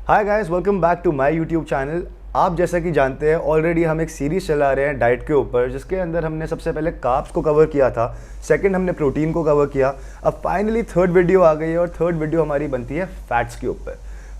Hi guys, welcome back to my YouTube channel. आप जैसा कि जानते हैं ऑलरेडी हम एक सीरीज चला रहे हैं डाइट के ऊपर, जिसके अंदर हमने सबसे पहले कार्ब्स को कवर किया था, सेकंड हमने प्रोटीन को कवर किया, अब फाइनली थर्ड वीडियो आ गई है और थर्ड वीडियो हमारी बनती है फैट्स के ऊपर।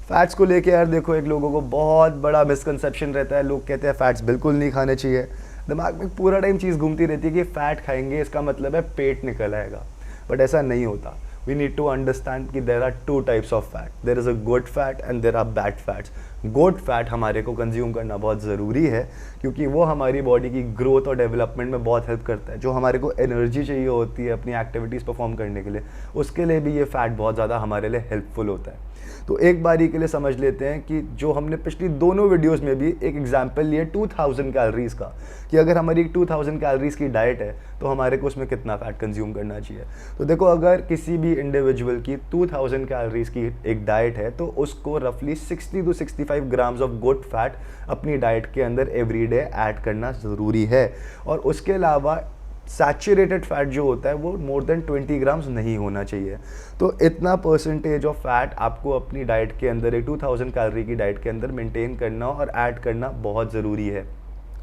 फैट्स को लेके यार देखो, एक लोगों को बहुत बड़ा मिसकंसेप्शन रहता है। लोग कहते हैं फैट्स बिल्कुल नहीं खाने चाहिए। दिमाग में पूरा टाइम चीज़ घूमती रहती है कि फ़ैट खाएंगे इसका मतलब है पेट निकल आएगा, बट ऐसा नहीं होता। We need to understand कि there are two types of fat. There is a good fat and there are bad fats. Good fat हमारे को कंज्यूम करना बहुत ज़रूरी है, क्योंकि वो हमारी बॉडी की ग्रोथ और डेवलपमेंट में बहुत हेल्प करता है। जो हमारे को एनर्जी चाहिए होती है अपनी एक्टिविटीज़ परफॉर्म करने के लिए, उसके लिए भी ये फ़ैट बहुत ज़्यादा हमारे लिए हेल्पफुल होता है। तो एक बारी के लिए समझ लेते हैं कि जो हमने पिछली दोनों वीडियोस में भी एक एग्जांपल लिया 2000 कैलोरीज़ का, कि अगर हमारी 2000 कैलोरीज़ की डाइट है तो हमारे को उसमें कितना फ़ैट कंज्यूम करना चाहिए। तो देखो, अगर किसी भी इंडिविजुअल की 2000 कैलोरीज़ की एक डाइट है तो उसको रफली 60 to 65 grams of good fat अपनी डाइट के अंदर एवरीडे ऐड करना ज़रूरी है। और उसके अलावा सैचुरेटेड फैट जो होता है वो मोर देन 20 ग्राम्स नहीं होना चाहिए। तो इतना परसेंटेज ऑफ फैट आपको अपनी डाइट के अंदर, एक 2000 कैलोरी की डाइट के अंदर मेंटेन करना और ऐड करना बहुत ज़रूरी है।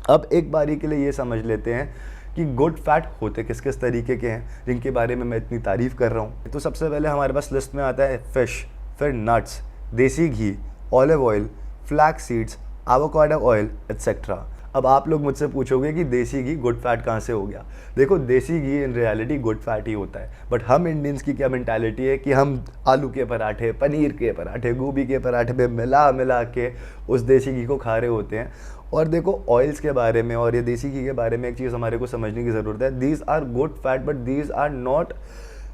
अब एक बारी के लिए ये समझ लेते हैं कि गुड फैट होते किस किस तरीके के हैं, जिनके बारे में मैं इतनी तारीफ़ कर रहा हूँ। तो सबसे पहले हमारे पास लिस्ट में आता है फ़िश, फिर नट्स, देसी घी, olive oil, flax seeds, avocado oil etcetera. अब आप लोग मुझसे पूछोगे कि देसी घी गुड फैट कहाँ से हो गया। देखो, देसी घी इन रियलिटी गुड फैट ही होता है, बट हम इंडियंस की क्या मेंटालिटी है कि हम आलू के पराठे, पनीर के पराठे, गोभी के पराठे पे मिला के उस देसी घी को खा रहे होते हैं। और देखो, ऑयल्स के बारे में और ये देसी घी के बारे में एक चीज़ हमारे को समझने की ज़रूरत है। These are good fat, but these are not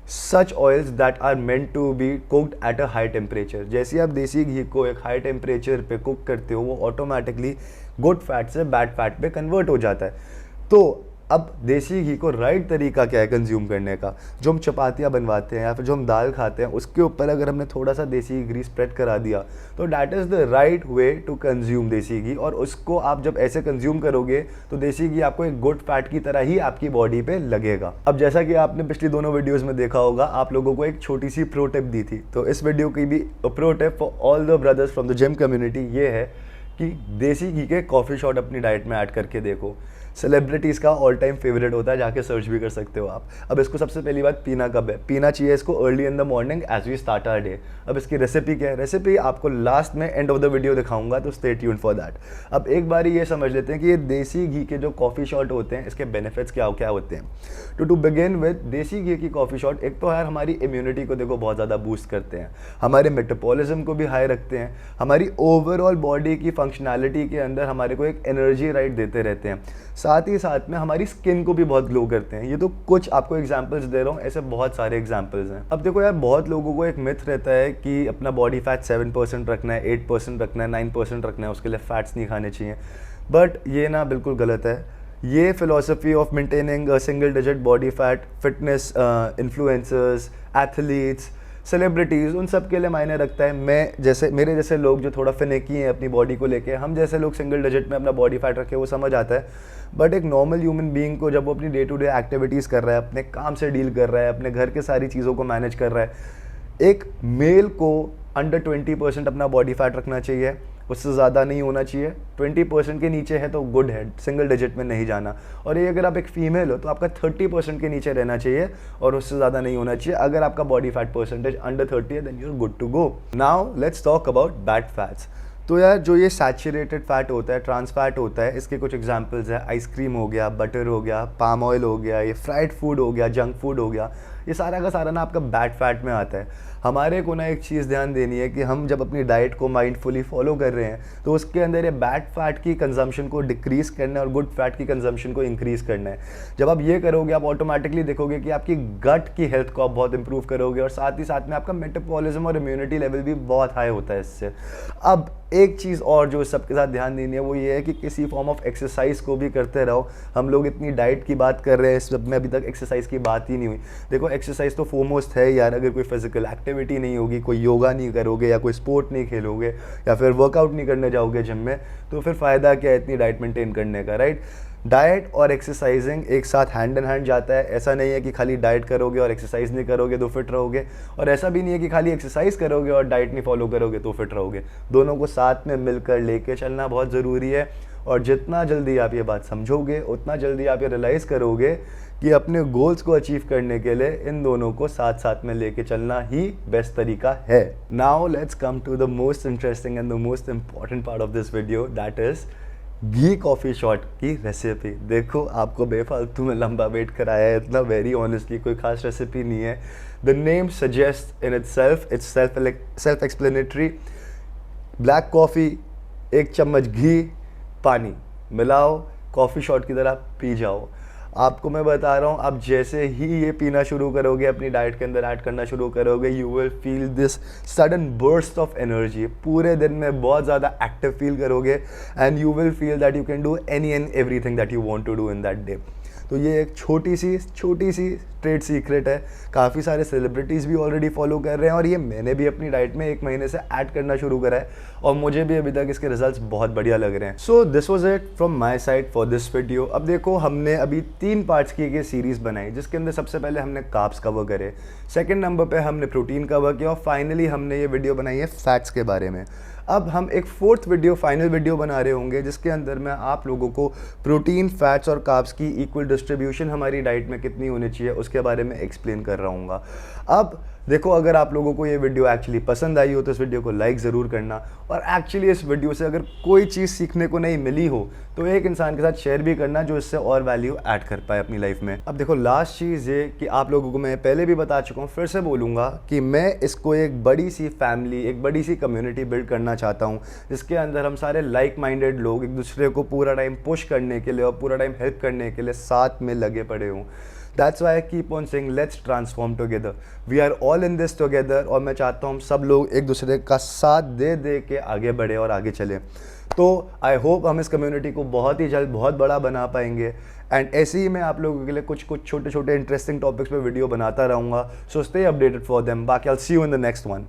such oils that are meant to be cooked at a high temperature. जैसे आप देसी घी को एक हाई टेम्परेचर पे कुक करते हो, वो ऑटोमेटिकली गुड फैट से बैड फैट पे कन्वर्ट हो जाता है। तो अब देसी घी को राइट तरीका क्या है कंज्यूम करने का? जो हम चपातियाँ बनवाते हैं या फिर जो हम दाल खाते हैं, उसके ऊपर अगर हमने थोड़ा सा देसी घी स्प्रेड करा दिया तो that is the right way to consume desi ghee. और उसको आप जब ऐसे कंज्यूम करोगे तो देसी घी आपको एक गुड फैट की तरह ही आपकी बॉडी पे लगेगा। अब जैसा कि आपने पिछली दोनों वीडियोज़ में देखा होगा, आप लोगों को एक छोटी सी प्रो टिप दी थी, तो इस वीडियो की भी pro tip for all the brothers from the gym community ये है कि देसी घी के कॉफ़ी शॉट अपनी डाइट में ऐड करके देखो। सेलिब्रिटीज़ का ऑल टाइम फेवरेट होता है, जाके सर्च भी कर सकते हो आप। अब इसको सबसे पहली बात पीना कब है? पीना चाहिए इसको early in the morning as we start our day. अब इसकी रेसिपी क्या है? रेसिपी आपको लास्ट में एंड ऑफ द वीडियो दिखाऊंगा, तो स्टे ट्यून्ड फॉर दैट। अब एक बार ये समझ लेते हैं कि ये देसी घी के जो कॉफ़ी शॉट होते हैं, इसके बेनिफिट्स क्या क्या होते हैं। टू बिगिन विद, देसी घी की कॉफ़ी शॉट एक तो यार हमारी इम्यूनिटी को देखो बहुत ज़्यादा बूस्ट करते हैं, हमारे मेटाबॉलिज्म को भी हाई रखते हैं, हमारी ओवरऑल बॉडी की फंक्शनैलिटी के अंदर हमारे को एक एनर्जी राइट देते रहते हैं, साथ ही साथ में हमारी स्किन को भी बहुत ग्लो करते हैं। ये तो कुछ आपको एग्जांपल्स दे रहा हूँ, ऐसे बहुत सारे एग्जांपल्स हैं। अब देखो यार, बहुत लोगों को एक मिथ रहता है कि अपना बॉडी फैट 7% रखना है, 8% रखना है, 9% रखना है, उसके लिए फैट्स नहीं खाने चाहिए। बट ये ना बिल्कुल गलत है। ये philosophy of maintaining a single digit body fat, fitness influencers, athletes, celebrities, उन सब के लिए मायने रखता है। मेरे जैसे लोग जो थोड़ा फिनेकी हैं अपनी बॉडी को लेके, हम जैसे लोग सिंगल डिजिट में अपना बॉडी फैट रखे, वो समझ आता है। बट एक नॉर्मल ह्यूमन बीइंग को जब वो अपनी डे टू डे एक्टिविटीज़ कर रहा है, अपने काम से डील कर रहा है, अपने घर के सारी चीज़ों को मैनेज कर रहा है, एक मेल को अंडर 20% अपना बॉडी फैट रखना चाहिए, उससे ज़्यादा नहीं होना चाहिए। 20% के नीचे है तो गुड है, सिंगल डिजिट में नहीं जाना। और ये अगर आप एक फीमेल हो तो आपका 30% के नीचे रहना चाहिए और उससे ज़्यादा नहीं होना चाहिए। अगर आपका बॉडी फैट परसेंटेज अंडर 30 है, then you are good to go. Now let's talk about bad fats. तो यार, जो ये सैचुरेटेड फैट होता है, ट्रांस फैट होता है, इसके कुछ एग्जांपल्स है। आइसक्रीम हो गया, बटर हो गया, पाम ऑयल हो गया, ये फ्राइड फूड हो गया, जंक फूड हो गया, ये सारा का सारा ना आपका बैड फैट में आता है। हमारे को ना एक चीज़ ध्यान देनी है कि हम जब अपनी डाइट को माइंडफुली फॉलो कर रहे हैं तो उसके अंदर ये बैड फैट की कंजम्पशन को डिक्रीज़ करना है और गुड फैट की कंजम्पशन को इंक्रीज़ करना है। जब आप ये करोगे, आप ऑटोमेटिकली देखोगे कि आपकी गट की हेल्थ को आप बहुत इंप्रूव करोगे और साथ ही साथ में आपका मेटाबॉलिज्म और इम्यूनिटी लेवल भी बहुत हाई होता है इससे। अब एक चीज़ और जो सबके साथ ध्यान देनी है वो ये है कि किसी फॉर्म ऑफ एक्सरसाइज को भी करते रहो। हम लोग इतनी डाइट की बात कर रहे हैं, इस सब में अभी तक एक्सरसाइज की बात ही नहीं हुई। देखो, एक्सरसाइज तो फोरमोस्ट है यार। अगर कोई फिजिकल एक्टिविटी नहीं होगी, कोई योगा नहीं करोगे या कोई स्पोर्ट नहीं खेलोगे या फिर वर्कआउट नहीं करने जाओगे जिम में, तो फिर फ़ायदा क्या है इतनी डाइट मेंटेन करने का, राइट? डाइट और एक्सरसाइजिंग एक साथ हैंड इन हैंड जाता है। ऐसा नहीं है कि खाली डाइट करोगे और एक्सरसाइज नहीं करोगे तो फिट रहोगे, और ऐसा भी नहीं है कि खाली एक्सरसाइज करोगे और डाइट नहीं फॉलो करोगे तो फिट रहोगे। दोनों को साथ में मिलकर लेके चलना बहुत ज़रूरी है। और जितना जल्दी आप ये बात समझोगे उतना जल्दी आप ये रियलाइज़ करोगे कि अपने गोल्स को अचीव करने के लिए इन दोनों को साथ साथ में लेके चलना ही बेस्ट तरीका है। Now let's come to the most interesting and the most important part of this video, that is ghee coffee shot की रेसिपी। देखो, आपको बेफालतू में लंबा वेट कराया है, इतना वेरी ऑनेस्टली कोई खास रेसिपी नहीं है। The name suggest in its self explanatory. Black coffee, 1 चम्मच घी, पानी मिलाओ, कॉफ़ी शॉट की तरह पी जाओ। आपको मैं बता रहा हूँ, आप जैसे ही ये पीना शुरू करोगे, अपनी डाइट के अंदर ऐड करना शुरू करोगे, you will feel this sudden burst of energy. पूरे दिन में बहुत ज़्यादा एक्टिव फील करोगे and you will feel that you can do any and everything that you want to do in that day. तो ये एक छोटी सी ट्रेड सीक्रेट है। काफ़ी सारे सेलिब्रिटीज़ भी ऑलरेडी फॉलो कर रहे हैं और ये मैंने भी अपनी डाइट में 1 महीने से ऐड करना शुरू करा है और मुझे भी अभी तक इसके रिजल्ट्स बहुत बढ़िया लग रहे हैं। So this was it from my side for this video. अब देखो, हमने अभी 3 पार्ट्स की एक सीरीज़ बनाई, जिसके अंदर सबसे पहले हमने कार्ब्स कवर करे, सेकेंड नंबर पे हमने प्रोटीन कवर किया और फाइनली हमने ये वीडियो बनाई है फैट्स के बारे में। अब हम एक 4th वीडियो, फाइनल वीडियो बना रहे होंगे, जिसके अंदर मैं आप लोगों को प्रोटीन, फैट्स और कार्ब्स की इक्वल डिस्ट्रीब्यूशन हमारी डाइट में कितनी होनी चाहिए उसके बारे में एक्सप्लेन कर रहा हूँ। अब देखो, अगर आप लोगों को ये वीडियो एक्चुअली पसंद आई हो तो इस वीडियो को लाइक ज़रूर करना, और एक्चुअली इस वीडियो से अगर कोई चीज़ सीखने को नहीं मिली हो तो एक इंसान के साथ शेयर भी करना जो इससे और वैल्यू ऐड कर पाए अपनी लाइफ में। अब देखो, लास्ट चीज़ ये कि आप लोगों को मैं पहले भी बता चुका हूँ, फिर से बोलूँगा कि मैं इसको एक बड़ी सी फैमिली, एक बड़ी सी कम्युनिटी बिल्ड करना चाहता हूँ, जिसके अंदर हम सारे लाइक माइंडेड लोग एक दूसरे को पूरा टाइम पुश करने के लिए और पूरा टाइम हेल्प करने के लिए साथ में लगे पड़े हों। That's why I keep on saying let's transform together. We are all in this together, और मैं चाहता हूँ हम सब लोग एक दूसरे का साथ दे दे के आगे बढ़े और आगे चलें। तो आई होप हम इस कम्युनिटी को बहुत ही जल्द बहुत बड़ा बना पाएंगे, एंड ऐसे ही मैं आप लोगों के लिए कुछ छोटे छोटे इंटरेस्टिंग टॉपिक्स पे वीडियो बनाता रहूँगा। So stay updated for them. बाकी I'll see you in the next one.